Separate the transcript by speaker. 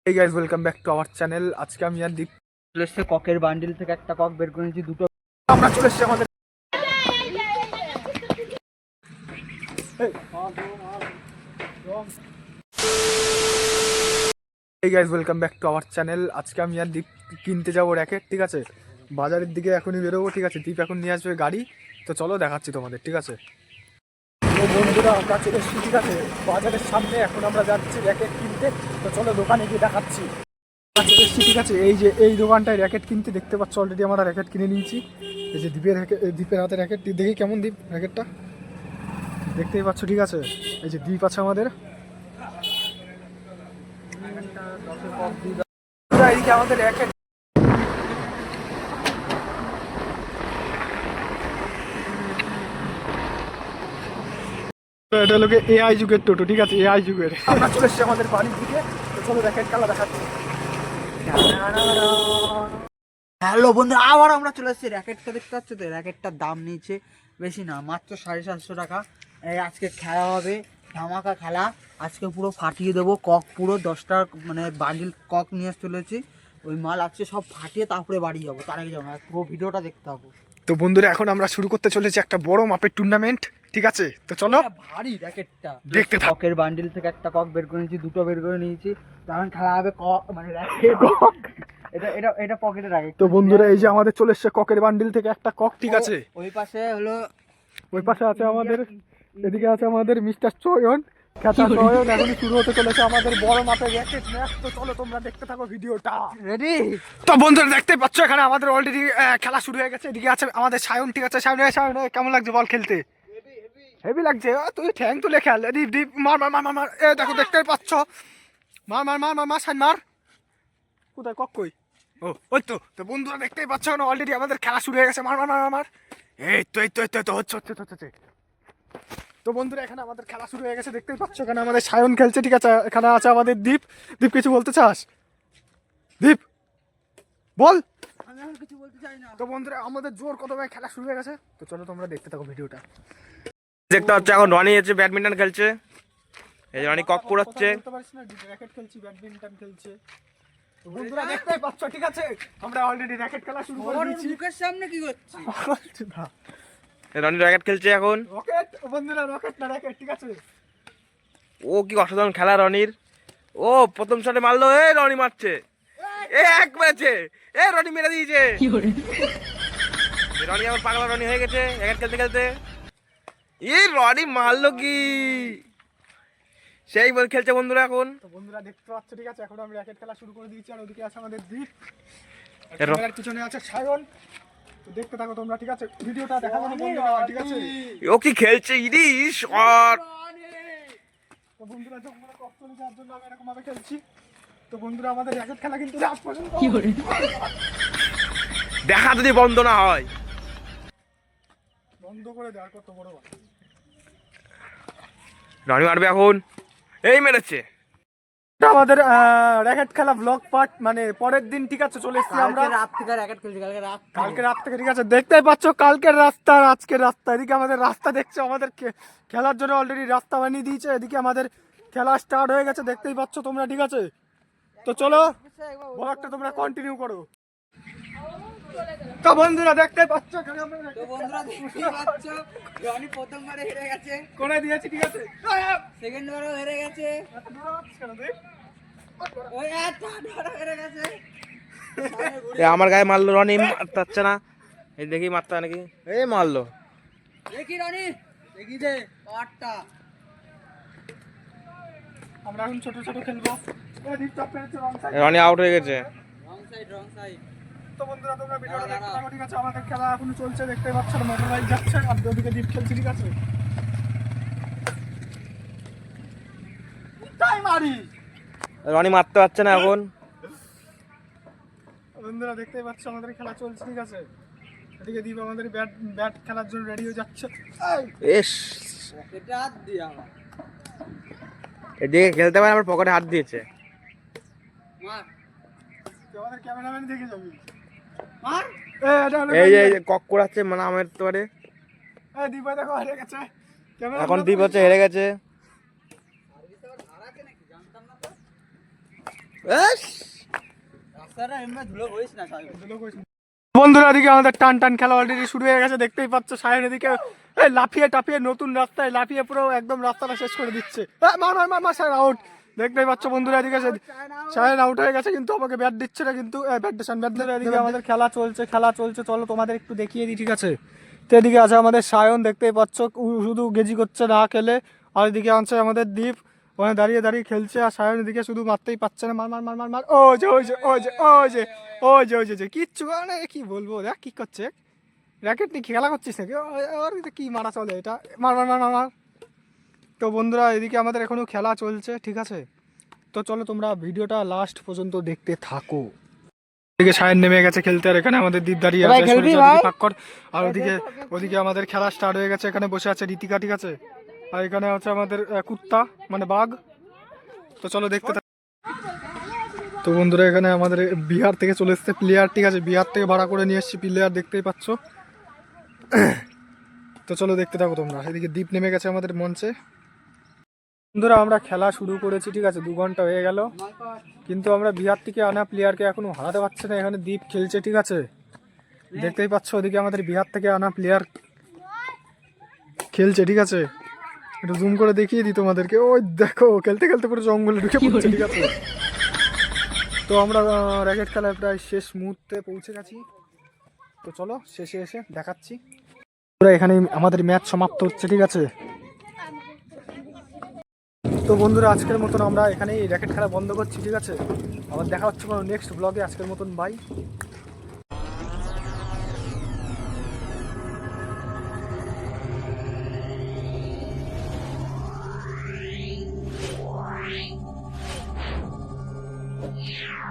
Speaker 1: Hey guys, welcome back to our channel. আজকে আমি আর দীপ
Speaker 2: চলে এসছে ককের বান্ডিল থেকে একটা কক বের করে নিয়েছি, দুটো
Speaker 1: আমরা চলে এসেছি আমাদের Hey guys, welcome back to our channel. আজকে আমি আর দীপ কিনতে যাবো র্যাকেট, ঠিক আছে? বাজারের দিকে এখনই বেরোবো, ঠিক আছে? দীপ এখন নিয়ে আসবে গাড়ি, তো চলো দেখাচ্ছি তোমাদের, ঠিক আছে? তো বন্ধুরা আমরা চলে এসেছি, ঠিক আছে, বাজারের সামনে। এখন আমরা যাচ্ছি র্যাকেট কিনতে, তো চলো দোকানে গিয়ে দেখাচ্ছি। চলে এসেছি, ঠিক আছে, এই যে এই দোকানটায় র্যাকেট কিনতে। দেখতে পাচ্ছ অলরেডি আমরা র্যাকেট কিনে নিয়েছি। এই যে দীপের হাতে র্যাকেট, দেখি কেমন দীপ র্যাকেটটা, দেখতেই পাচ্ছ, ঠিক আছে? এই যে দীপ আছে আমাদের, এইদিকে আমাদের র্যাকেট। এটা হলো এআই যুগের টোটো, ঠিক আছে, এআই যুগের। আমরা চলে এসেছি আমাদের বাড়ির দিকে, তো চলো র্যাকেট খেলা দেখাচ্ছি।
Speaker 2: হ্যালো বন্ধু, আবার আমরা চলে এসেছি। র্যাকেটটা দেখতে পাচ্ছ তো, র্যাকেটটার দাম নিয়েছে বেশি না, মাত্র 750 টাকা। এই আজকে খেলা হবে, ধামাকা খেলা। আজকে পুরো ফাটিয়ে দেবো কক, পুরো 10টা মানে বান্ডিল কক নিয়ে চলেছি। ওই মাল আজকে সব ফাটিয়ে তারপরে বাড়ি যাবো, তার আগে যাবো না, পুরো ভিডিওটা দেখতে হবে।
Speaker 1: তো বন্ধুরা এখন আমরা শুরু করতে চলেছি একটা বড় মাপের টুর্নামেন্ট, ঠিক আছে? তো চলো।
Speaker 2: ভারী র্যাকেটটা
Speaker 1: দেখতে থাক।
Speaker 2: ককের বান্ডিল থেকে একটা কক বের করে নিয়েছি, দুটো বের করে নিয়েছি। তখন খেলা হবে কক মানে র্যাকেট। এটা পকেটে রাখে।
Speaker 1: তো বন্ধুরা এই যে আমাদের চলে এসছে ককের বান্ডিল থেকে একটা কক, ঠিক আছে?
Speaker 2: ওই পাশে হলো,
Speaker 1: ওই পাশে আছে আমাদের, এদিকে আছে আমাদের মিস্টার চয়ন, খেতা চয়ন। এখনই শুরু হতে চলেছে আমাদের বড় মাপের র্যাকেট ম্যাচ। তো চলো তোমরা দেখতে থাকো ভিডিওটা।
Speaker 2: রেডি?
Speaker 1: তো বন্ধুরা দেখতেই পাচ্ছ এখানে আমাদের অলরেডি খেলা শুরু হয়ে গেছে। এদিকে আছে আমাদের সায়ন, ঠিক আছে? সায়ন কেমন লাগছে বল খেলতে? হেভি লাগছে। তুই ঠ্যাং তুলে খেল। ডিপ ডিপ মার মার মার মার মার। এ দেখো, দেখতেই পাচ্ছ, মার মার মার মার মার সাইন মার। কোথায় কক কই? ও ওই তো। তো বন্ধুরা দেখতেই পাচ্ছ না, অলরেডি আমাদের খেলা শুরু হয়ে গেছে। মার মার মার মার। এই তো হচ্ছে। তো বন্ধুরা এখানে আমাদের খেলা শুরু হয়ে গেছে, দেখতেই পাচ্ছ। এখানে আমাদের সায়ন খেলছে, ঠিক আছে? এখানে আছে আমাদের দীপ। দীপ কিছু বলতে চাস? দীপ বল।
Speaker 2: আমি আর কিছু বলতে চাই না।
Speaker 1: তো বন্ধুরা আমাদের জোর কদমে খেলা শুরু হয়ে গেছে, তো চলো তোমরা দেখতে থাকো ভিডিওটা।
Speaker 3: দেখতে হচ্ছে এখন রনি হচ্ছে ব্যাডমিন্টন খেলছে। এই যে রনি কক কুড়াচ্ছে।
Speaker 1: বলতে পারিস না, র্যাকেট খেলছি, ব্যাডমিন্টন খেলছে। তো বন্ধুরা দেখতেই পাচ্ছ, ঠিক আছে, আমরা অলরেডি র্যাকেট খেলা শুরু করে দিয়েছি।
Speaker 2: মুখের সামনে কি করছিস?
Speaker 3: রনি র্যাকেট খেলছে এখন।
Speaker 1: রকেট বন্ধুরা, রকেট না র্যাকেট, ঠিক আছে?
Speaker 3: ও কি অসাধারণ খেলা রনির। ও প্রথম শটে মারলো, এ রনি মারছে, এ এক মেরেছে, এ রনি মেরে দিয়েছে। রনি আমার পাগলা রনি হয়ে গেছে র্যাকেট খেলতে খেলতে। এ রনি মারলো কি, সেই বল খেলছে বন্ধুরা এখন।
Speaker 1: তো বন্ধুরা দেখতে পাচ্ছ, ঠিক আছে, এখন আমি র্যাকেট খেলা শুরু করে দিয়েছি। আর ওদিকে আছে আমাদের দীপ, আর পিছনে আছে সায়ন। তো দেখতে থাকো তোমরা, ঠিক আছে? ভিডিওটা দেখা যাবে বন্ধুরা, ঠিক আছে?
Speaker 3: ও কি খেলছে, ইডি শট।
Speaker 1: তো বন্ধুরা তোমরা কষ্ট যাওয়ার জন্য আমি এরকম ভাবে খেলছি। তো বন্ধুরা আমাদের র্যাকেট খেলা কিন্তু লাস্ট পর্যন্ত
Speaker 3: দেখা যদি বন্ধ না হয়।
Speaker 1: বন্ধ করে দেওয়ার কত বড় কথা।
Speaker 3: রনি মারবে এখন, এই মেরেছে।
Speaker 1: আমাদের র্যাকেট খেলা ব্লগ পার্ট মানে পরের দিন, ঠিক আছে? চলে এসেছি আমরা
Speaker 2: রাত থেকে র্যাকেট খেলছি,
Speaker 1: কালকে রাত থেকে, ঠিক আছে? দেখতেই পাচ্ছ কালকের রাস্তা আর আজকের রাস্তা। এদিকে আমাদের রাস্তা দেখছো, আমাদের খেলার জন্য অলরেডি রাস্তা বানিয়ে দিয়েছে। এদিকে আমাদের খেলা স্টার্ট হয়ে গেছে, দেখতেই পাচ্ছ তোমরা, ঠিক আছে? তো চলো ব্লগটা তোমরা কন্টিনিউ করো। তো বন্ধুরা দেখতেই পাচ্ছ এখানে আমরা
Speaker 2: রনি প্রথমবারে হেরে গেছে,
Speaker 1: করে দিয়েছি, ঠিক আছে?
Speaker 2: সেকেন্ড বারও হেরে গেছে, ওই থার্ড হেরে গেছে।
Speaker 3: আমার গায়ে মারলো রনি, মারতে পারছে না। এই দেখি মারতে হয় নাকি, এই মারলো।
Speaker 2: দেখি রনি, দেখি দে পাটটা।
Speaker 1: আমরা এখন ছোট ছোট খেলবো।
Speaker 3: রনি আউট হয়ে গেছে।
Speaker 2: Wrong side.
Speaker 1: তো বন্ধুরা তোমরা ভিডিওটা দেখতে থাকো, ঠিক আছে? আমাদের খেলা এখনো চলছে, দেখতেই পাচ্ছ, মোটর বাইক যাচ্ছে আর ওদিকে দীপ খেলছে, ঠিক আছে? তাই মারি,
Speaker 3: রনি মারতে পারছে না এখন।
Speaker 1: বন্ধুরা দেখতেই পাচ্ছ আমাদের খেলা চলছে, ঠিক আছে? এদিকে দীপ আমাদের ব্যাট খেলার জন্য রেডি হয়ে যাচ্ছে।
Speaker 3: এস
Speaker 2: পকেটে হাত দিয়ে আমার
Speaker 3: এদিকে খেলতে পারে, আমার পকেটে হাত দিয়েছে।
Speaker 2: মার,
Speaker 1: তুই আমাদের ক্যামেরাম্যান দেখে যাবি।
Speaker 2: মার।
Speaker 1: এটা হলো
Speaker 3: এই যে কক করাচ্ছে, মানে আমার তো পারে।
Speaker 1: দীপ ভাই দেখো হেরে গেছে।
Speaker 3: এখন দীপ হচ্ছে হেরে গেছে।
Speaker 2: রাস্তাটা এমনি ধুলো করিস না সবাই।
Speaker 1: বন্ধুরা এদিকে আমাদের টান টান খেলা অলরেডি শুরু হয়ে গেছে, দেখতেই পাচ্ছ। সায়ন এদিকে এই লাফিয়ে টাফিয়ে নতুন রাস্তায় লাফিয়ে পুরো একদম রাস্তাটা শেষ করে দিচ্ছে। মার মার মার মার, সায়ন আউট। দেখতেই পাচ্ছ বন্ধুরা এদিকে সায়ন আউট হয়ে গেছে, কিন্তু আমাকে ব্যাট দিচ্ছে না, কিন্তু এদিকে আমাদের খেলা চলছে। চলো তোমাদের একটু দেখিয়ে দিই, ঠিক আছে। তো এদিকে আছে আমাদের সায়ন, দেখতেই পাচ্ছ শুধু গেজি করছে না খেলে। আর এদিকে আছে আমাদের দীপ, ওখানে দাঁড়িয়ে দাঁড়িয়ে খেলছে। আর সায়ন এদিকে শুধু মারতেই পারছে না, মার মার মার মার মার। ওই যে কিচ্ছু মানে কি বলবো, দেখ কি করছে, র্যাকেট নিয়ে খেলা করছিস নাকি? ওর কি মারা চলে এটা, মার মার মার মার মার। তো বন্ধুরা এদিকে আমাদের এখনো খেলা চলছে, ঠিক আছে। তো চলো তোমরা ভিডিওটা লাস্ট পর্যন্ত দেখতে থাকো। এদিকে সায়ন নেমে গেছে খেলতে, আর এখানে আমাদের দীপ দাঁড়িয়ে আছে। আর ওদিকে আমাদের খেলা স্টার্ট হয়ে গেছে। এখানে বসে আছে রীতিকা, ঠিক আছে। আর এখানে আছে আমাদের কুত্তা মানে বাঘ। তো চলো দেখতে থাকো। তো বন্ধুরা এখানে আমাদের বিহার থেকে চলে এসছে প্লেয়ার, ঠিক আছে। বিহার থেকে ভাড়া করে নিয়ে এসেছি প্লেয়ার, দেখতেই পাচ্ছ। তো চলো দেখতে থাকো তোমরা। এদিকে দীপ নেমে গেছে আমাদের মঞ্চে। বন্ধুরা আমরা খেলা শুরু করেছি, ঠিক আছে। 2 ঘন্টা হয়ে গেল, কিন্তু আমরা বিহার থেকে আনা প্লেয়ারকে এখনো হারাতে পারছি না। এখানে দীপ খেলছে, ঠিক আছে, দেখতেই পাচ্ছ। ওদিকে আমাদের বিহার থেকে আনা প্লেয়ার খেলছে, ঠিক আছে। একটু জুম করে দেখিয়ে দিই তোমাদেরকে। ওই দেখো খেলতে খেলতে পুরো জঙ্গলে ঢুকে পড়ছে, ঠিক আছে। তো আমরা র্যাকেট খেলায় প্রায় শেষ মুহূর্তে পৌঁছে গেছি। তো চলো শেষে এসে দেখাচ্ছি। পুরো এখানে আমাদের ম্যাচ সমাপ্ত হচ্ছে, ঠিক আছে। তো বন্ধুরা আজকের মতন আমরা এখানেই র্যাকেট খেলা বন্ধ করছি, ঠিক আছে। আবার দেখা হচ্ছে কোনো নেক্সট ব্লগে। আজকের মতন বাই।
Speaker 4: Yeah.